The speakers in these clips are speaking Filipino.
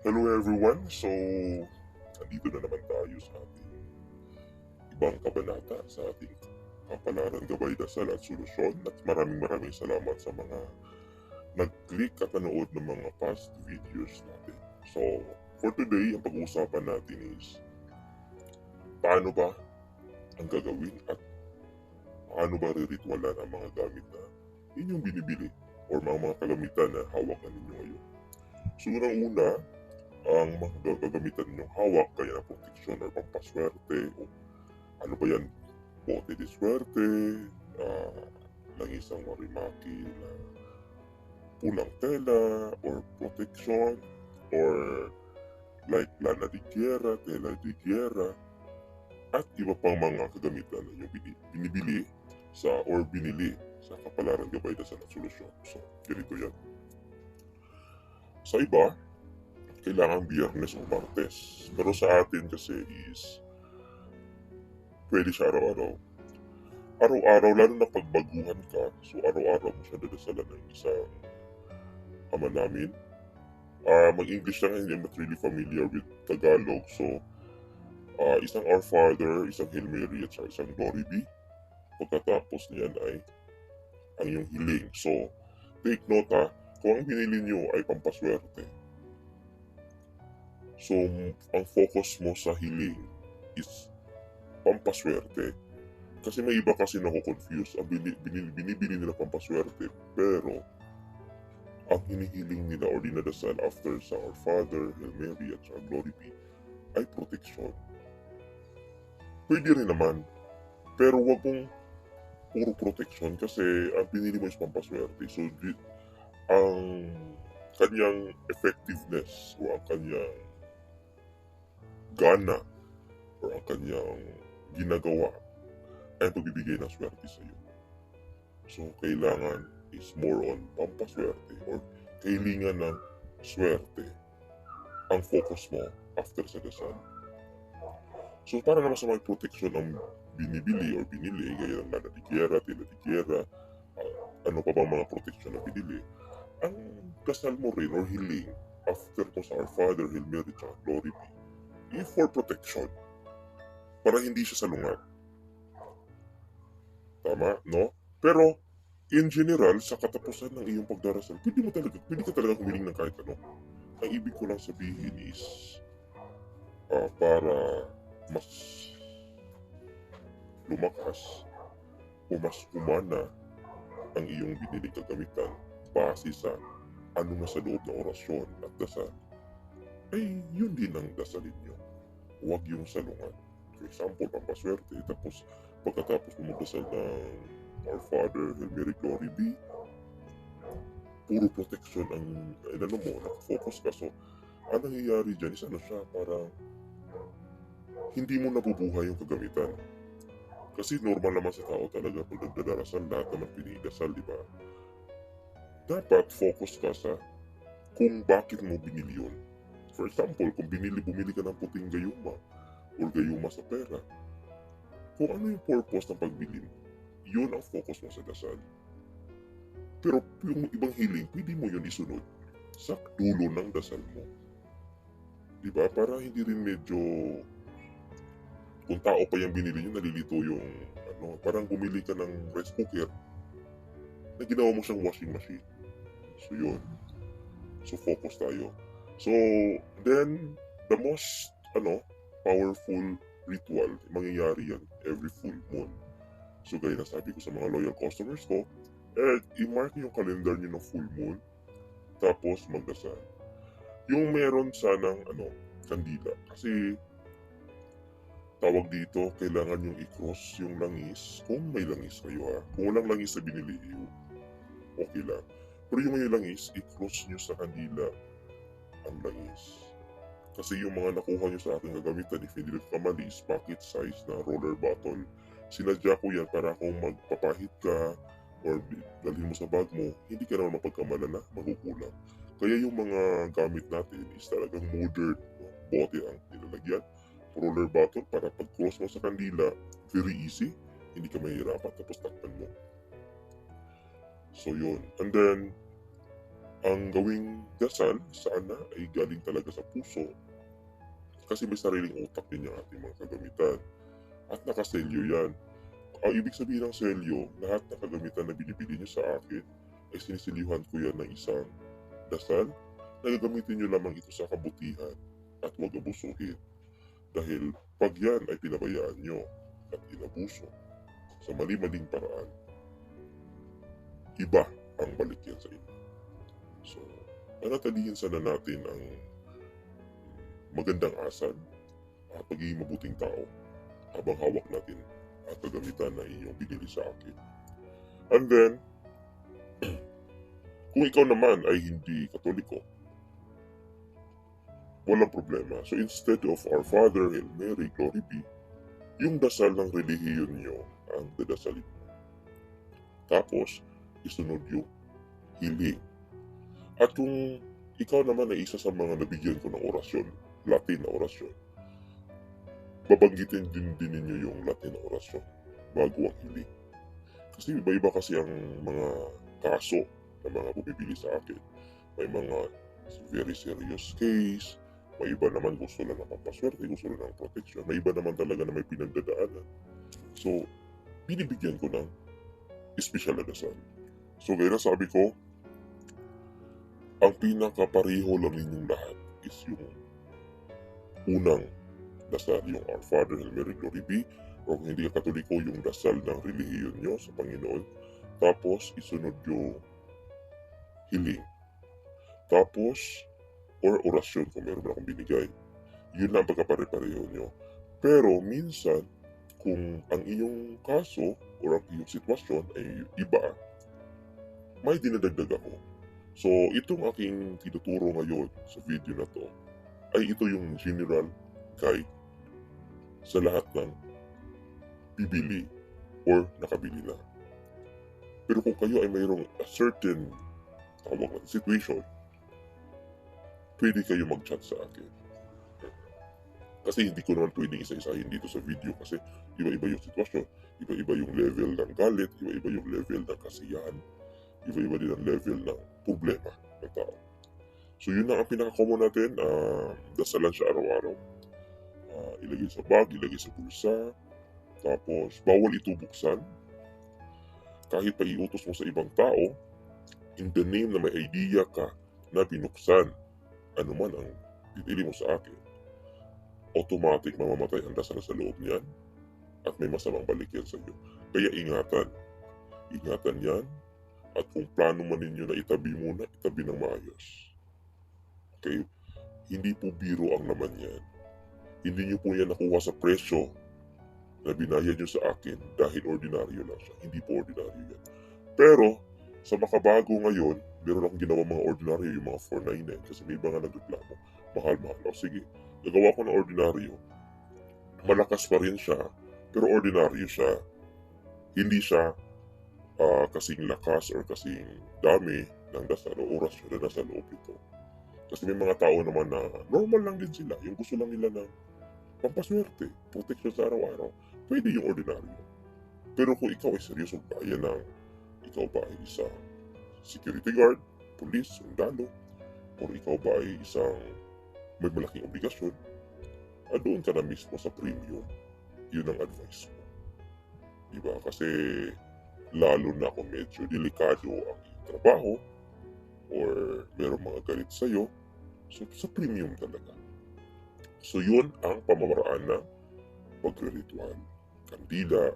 Hello everyone! So, nandito na naman tayo sa ating ibang kabanata sa ating Kapalaran Gabay Dasal at Solusyon at maraming salamat sa mga nag-click at nanood ng mga past videos natin. So, for today, ang pag-uusapan natin is paano ba ang gagawin at paano ba riritualan ang mga gamit na inyong binibili or mga kagamitan na hawak na ninyo ngayon. So, unang-una, ang mga gagamitan ninyong hawak kaya na proteksyon or pampaswerte o ano ba yan, bote de swerte, langisang marimaki na pulang tela or proteksyon or like lana di tierra, tela di tierra at iba pang mga kagamitan na yung binibili sa or binili sa Kapalaran Gabay Dasal at Solusyon. So, ganito yan. Sa iba, kailangan biyernes o martes. Pero sa atin kasi is pwede siya araw-araw. Araw-araw, lalo na pag baguhan ka, so araw-araw mo siya dadasalan ng isang ama namin. Mag-English lang, hindi I'm not really familiar with Tagalog. So, isang Our Father, isang Hail Mary, at isang Glory Be. Pagkatapos niyan ay ang iyong hiling. So, take note kung ang binili nyo ay pampaswerte. So, ang focus mo sa hiling is pampaswerte. Kasi may iba kasi nako-confuse. Ang binibili nila pampaswerte, pero ang hinihiling nila o dinadasal after sa Our Father, Hail Mary, at sa Glory Be ay protection. Pwede rin naman, pero wag mong puro protection kasi ang pinili mo is pampaswerte. So, ang kanyang effectiveness o ang kanyang gana o ang kanyang ginagawa ay pagbibigay ng swerte sa iyo. So, kailangan is more on pampaswerte or kailangan ng swerte ang focus mo after sa dasal. So, para naman sa mga protection ang binibili or binili, gaya ng lana di tierra, tela di tierra, ano pa bang mga protection na binili, ang dasal mo rin or hiling after to sa Our Father, Hail Mary, at Glory Be, for protection. Para hindi siya salungat. Tama, no? Pero, in general, sa katapusan ng iyong pagdarasal, pwede ka talaga humiling ng kahit ano. Ang ibig ko lang sabihin is, para mas lumakas o mas humana ang iyong binili kagamitan base sa ano na sa loob ng orasyon at dasal, ay yun din ang dasalin nyo. Huwag yung salungan. For example, pampaswerte, tapos pagkatapos mo magdasal ng Our Father, Hail Mary, Glory Be, puro protection ang mo, nakafocus ka. So, ang nangyayari dyan is ano siya, parang hindi mo nabubuhay yung kagamitan. Kasi normal naman sa tao talaga pag nagdadarasal, lahat naman pinidasal, di ba? Dapat focus ka sa kung bakit mo binili yun. For example, kung bumili ka ng puting gayuma o gayuma sa pera, kung ano yung purpose ng pagbili mo, yun ang focus mo sa dasal. Pero yung ibang hiling, pwede mo yun isunod sa dulo ng dasal mo. Diba? Para hindi rin medyo, kung tao pa yung binili nyo, nalilito yung, parang bumili ka ng rice cooker na ginawa mo siyang washing machine. So yun. So focus tayo. So then, the most, powerful ritual, mangyayari yan every full moon. So gaya na sabi ko sa mga loyal customers ko, i-mark yung calendar nyo ng full moon, tapos magdasal. Yung meron sanang, kandila. Kasi, tawag dito, kailangan yung i-cross yung langis, kung may langis kayo Kung walang langis na binili, okay lang. Pero yung may langis, i-cross nyo sa kandila ang langis. Kasi yung mga nakuha nyo sa aking gagamitan, if hindi nagkamali, is pocket size na roller bottle. Sinadya ko yan para kung magpapahit ka or dalhin mo sa bag mo, hindi ka naman mapagkamalan na magukulang. Kaya yung mga gamit natin is talagang modern, bote ang nilalagyan. Roller bottle para pag cross mo sa kandila, very easy, hindi ka mahirapan, tapos takpan mo. So yun. And then, Ang gawing dasal sana ay galing talaga sa puso kasi may sariling utak din yung ating mga kagamitan at nakaselyo yan. Ang ibig sabihin ng selyo, lahat ng kagamitan na binibili niyo sa akin ay sinisilihan ko yan ng isang dasal na gagamitin niyo lamang ito sa kabutihan at huwag abusuhin. Dahil pag yan ay pinabayaan niyo at inabuso sa mali-maling paraan, iba ang balik yan sa inyo. So, panatilihin sana natin ang magandang asal at pagiging mabuting tao habang hawak natin at kagamitan na inyong binili sa akin. And then, kung ikaw naman ay hindi Katoliko, walang problema. So instead of Our Father, Hail Mary, Glory be, yung dasal ng relihiyon nyo ang dadasalin mo. Tapos, isunod yung hiling. At kung ikaw naman ay isa sa mga nabigyan ko ng orasyon, Latin na orasyon, babanggitin din ninyo yung Latin na orasyon bago ang hiling. Kasi iba-iba kasi ang mga kaso ng mga bumibili sa akin. May mga very serious case, may iba naman gusto lang ng pampaswerte, gusto lang ng protection, may iba naman talaga na may pinagdadaanan. So, binibigyan ko ng special na dasal. So, gaya na sabi ko, ang pinakapareho lang ninyong lahat is yung unang dasal, yung Our Father, Hail Mary, Glory be, o kung hindi ka Katoliko, yung dasal ng relihiyon nyo sa Panginoon. Tapos, isunod yung hiling. Tapos, or orasyon kung meron akong binigay. Yun lang pagkapare-pareho nyo. Pero minsan, kung ang iyong kaso or ang iyong sitwasyon ay iba, may dinadagdag ako. So, itong aking tinuturo ngayon sa video na to, ay ito yung general guide sa lahat ng bibili or nakabili na. Pero kung kayo ay mayroong a certain situation, pwede kayo mag-chat sa akin. Kasi hindi ko naman pwedeng isa-isahin dito sa video kasi iba-iba yung sitwasyon, iba-iba yung level ng galit, iba-iba yung level ng kasiyahan, iba-iba din ang level ng problema ng tao. So yun ang pinaka-common natin, dasalan siya araw-araw. Ilagay sa bag, ilagay sa bulsa, tapos bawal ito buksan. Kahit pa iutos mo sa ibang tao, in the name na may idea ka na binuksan ano man ang pinili mo sa akin, automatic mamamatay ang dasal sa loob niyan at may masamang balik yan sa iyo. Kaya ingatan yan, at kung plano man ninyo na itabi muna, itabi ng maayos. Okay? Hindi po biro ang laman yan. Hindi nyo po yan nakuha sa presyo na binayad nyo sa akin dahil ordinaryo lang siya. Hindi po ordinaryo yan. Pero, sa makabago ngayon, meron akong ginawa mga ordinaryo, yung mga 499, kasi may iba nga nagreklamo. Mahal-mahal. O sige, nagawa ko ng ordinaryo. Malakas pa rin siya, pero ordinaryo siya. Hindi siya kasing lakas or kasing dami ng dasal o orasyon na nasa loob ito. Kasi may mga tao naman na normal lang din sila. Yung gusto lang nila ng pampaswerte, protection sa araw-araw. Pwede yung ordinaryo. Pero kung ikaw ay seryoso, kaya ng ikaw ba ay isang security guard, police, sundalo, o ikaw ba ay isang may malaking obligasyon, doon ka na mismo sa premium. Yun ang advice mo. Diba? Kasi lalo na kung medyo delikado ang iyong trabaho or merong mga galit sa'yo, so sa premium talaga. So yun ang pamamaraan ng pagre-ritual. Kandila,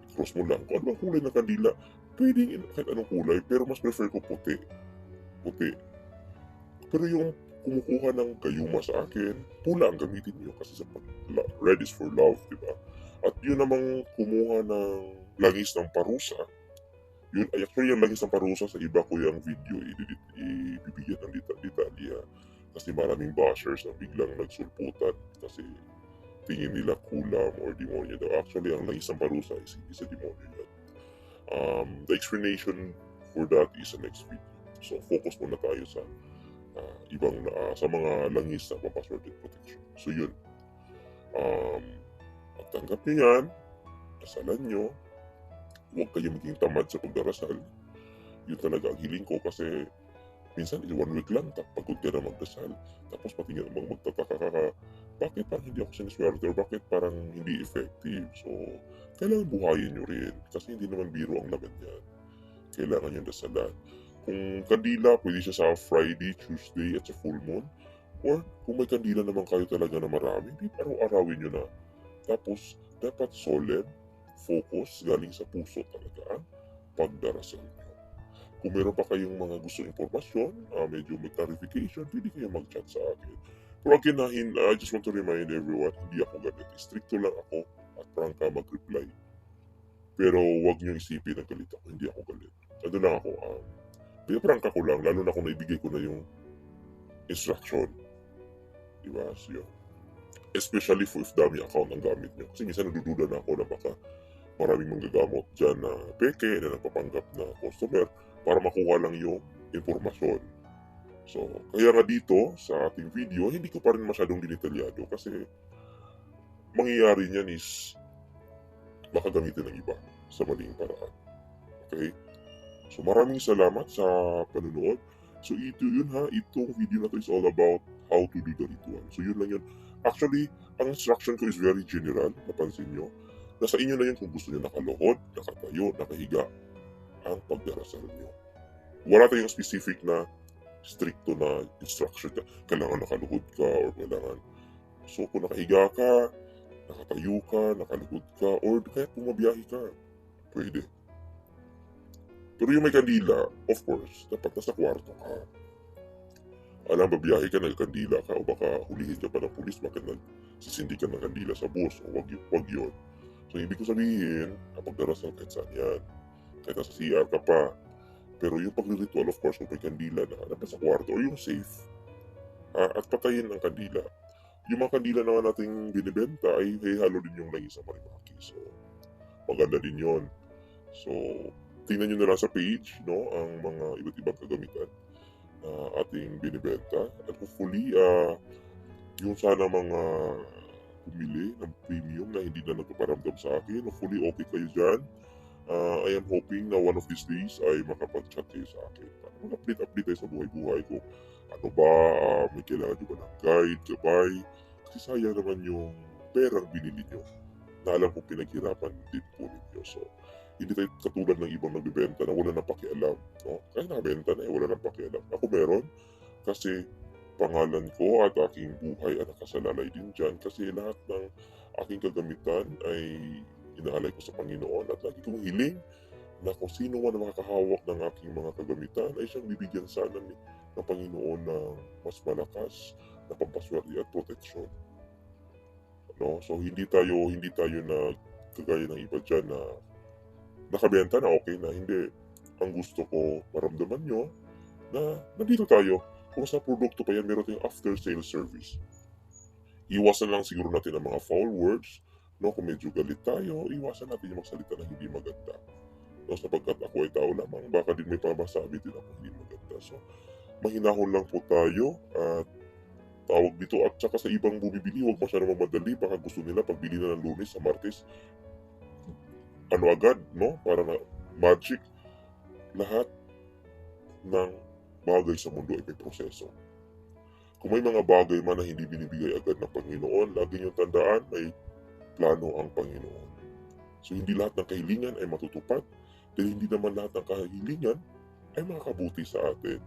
i-cross mo lang kung ano ang kulay ng kandila. Pwedeng kahit anong kulay, pero mas prefer ko puti. Puti. Pero yung kumukuha ng gayuma sa akin, pula ang gamitin nyo kasi sa red is for love, diba? At yun namang kumuha ng langis ng parusa, yun ay actually yung langis ng parusa sa iba ko yung video, ibibigyan ng detalya. Kasi maraming bashers na biglang nagsulputan kasi tingin nila kulam or demonyo daw. Actually, ang langis ng parusa is hindi sa demonyo yan. The explanation for that is the next video. So, focus muna tayo sa ibang sa mga langis na pampaswerte protection. So, yun. Pagtanggap nyo yan, dasalan nyo, huwag kayo maging tamad sa pagdarasal. Yun talaga ang hiling ko kasi Minsan 1 week lang pagod ka na magdasal. Tapos pati nga namang magtataka ka, bakit parang hindi ako siniswerte or bakit parang hindi effective. So, kailangan buhayin nyo rin kasi hindi naman biro ang laman yan. Kailangan yung dasalan. Kung kandila, pwede siya sa Friday, Tuesday at sa full moon. Or kung may kandila naman kayo talaga na marami, hindi araw-arawin nyo na. Tapos, dapat solemn, focus, galing sa puso talaga ang pagdarasal nyo. Kung meron pa kayong mga gusto impormasyon, medyo may clarification, pwede kayo mag-chat sa akin. Pero again, I just want to remind everyone, hindi ako galit. Stricto lang ako at prangka mag-reply. Pero wag niyo isipin na galit ako, hindi ako galit. Ano lang ako, pinaprangka ko lang, lalo na kung naibigay ko na yung instruction. Diba? So, yun. Especially if dami account ang gamit nyo. Kasi minsan nadududa na ako na baka maraming manggagamot dyan na peke na nagpapanggap na customer para makuha lang yung informasyon. So, kaya nga dito sa ating video, hindi ko pa rin masyadong dinetalyado kasi mangyayari niyan is baka gamitin ng iba sa maling paraan. Okay? So maraming salamat sa panunood. So ito yun ha, itong video na to is all about how to do the ritual. So yun lang yun. Actually, ang instruction ko is very general, napansin nyo. Nasa inyo na yun kung gusto nyo nakaluhod, nakatayo, nakahiga, ang pagdarasal nyo. Wala tayong specific na stricto na instruction na kailangan nakaluhod ka or kailangan. So kung nakahiga ka, nakatayo ka, nakaluhod ka, or kahit pumabiyahe ka, pwede. Pero yung may kandila, of course, dapat nasa kwarto ka. Alam, babiyahe ka, nagkandila ka, o baka hulihin ka pa ng pulis, bakit nagsisindi ka ng kandila sa bus, o wag yun. So, ibig ko sabihin, kapag darasal kahit saan yan, kahit nasa CR ka pa, pero yung pag-ritual, of course, kung may kandila na, dapat sa kwarto, o yung safe. At patayin ang kandila. Yung mga kandila naman nating binibenta ay halo din yung langis sa marimaki. So, maganda din yon. So, tingnan nyo na lang sa page, no, ang mga iba't ibang kagamitan na ating binibenta. At hopefully, yung sana mga pumili ng premium na hindi na nagpaparamdam sa akin, hopefully okay kayo dyan. I am hoping na one of these days ay makapag-chat kayo sa akin. Mag-update tayo sa buhay-buhay ko. Ano ba, may kailangan nyo ba ng guide, gabay? Kasi sayang naman yung perang binili nyo na alam kong pinaghirapan din po ninyo. So, hindi tayo katulad ng ibang nagbibenta na wala nang pakialam. No? Kahit nakabenta na wala nang pakialam. Ako meron kasi pangalan ko at aking buhay ay nakasalalay din dyan kasi lahat ng aking kagamitan ay inaalay ko sa Panginoon at lagi kong hiling na kung sino man ang makakahawak ng aking mga kagamitan ay siyang bibigyan sana ng Panginoon ng mas malakas na pampaswerte at proteksyon. No? So hindi tayo na kagaya ng iba dyan na nakabenta na okay na. Hindi. Ang gusto ko maramdaman nyo na nandito tayo. Kung sa produkto pa yan, meron tayong after sale service. Iwasan lang siguro natin ang mga foul words. No? Kung medyo galit tayo, iwasan natin yung magsalita na hindi maganda. No? Sapagkat ako ay tao lamang, baka din may pamasabi din ako hindi maganda. So, mahinahon lang po tayo at tawag dito at saka sa ibang bumibili, huwag masyadong mamadali. Baka gusto nila pagbili na ng Lunes sa Martes, ano agad, no? Para na magic. Lahat ng bagay sa mundo ay may proseso. Kung may mga bagay man na hindi binibigay agad ng Panginoon, lagi niyong tandaan, may plano ang Panginoon. So hindi lahat ng kahilingan ay matutupad, dahil hindi naman lahat ng kahilingan ay makakabuti sa atin.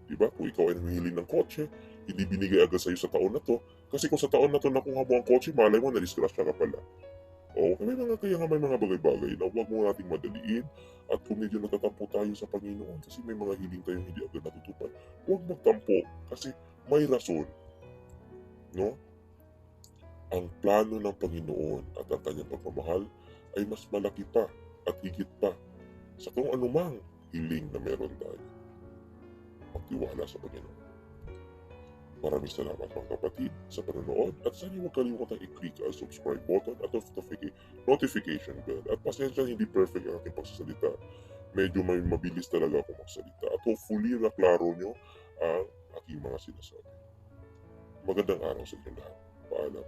Diba? Kung ikaw ay nanghihiling ng kotse, hindi binigay agad sa iyo sa taon na to, kasi kung sa taon na to nakuha mo ang kotse, malay mo na-disgrasya ka pala. O may mga bagay-bagay na huwag mo nating madaliin at kung medyo natatampo tayo sa Panginoon kasi may mga hiling tayong hindi agad natutupad, huwag magtampo kasi may rason. No? Ang plano ng Panginoon at ang kanyang pagmamahal ay mas malaki pa at higit pa sa kung anumang hiling na meron tayo. Magtiwala sa Panginoon. Maraming salamat mga kapatid sa panonood at sana huwag kalimutang i-click ang subscribe button at notification bell. At pasensya hindi perfect ang aking pagsasalita. Medyo may mabilis talaga ako magsalita at hopefully naklaro nyo ang aking mga sinasabi. Magandang araw sa inyo lahat. Paalam.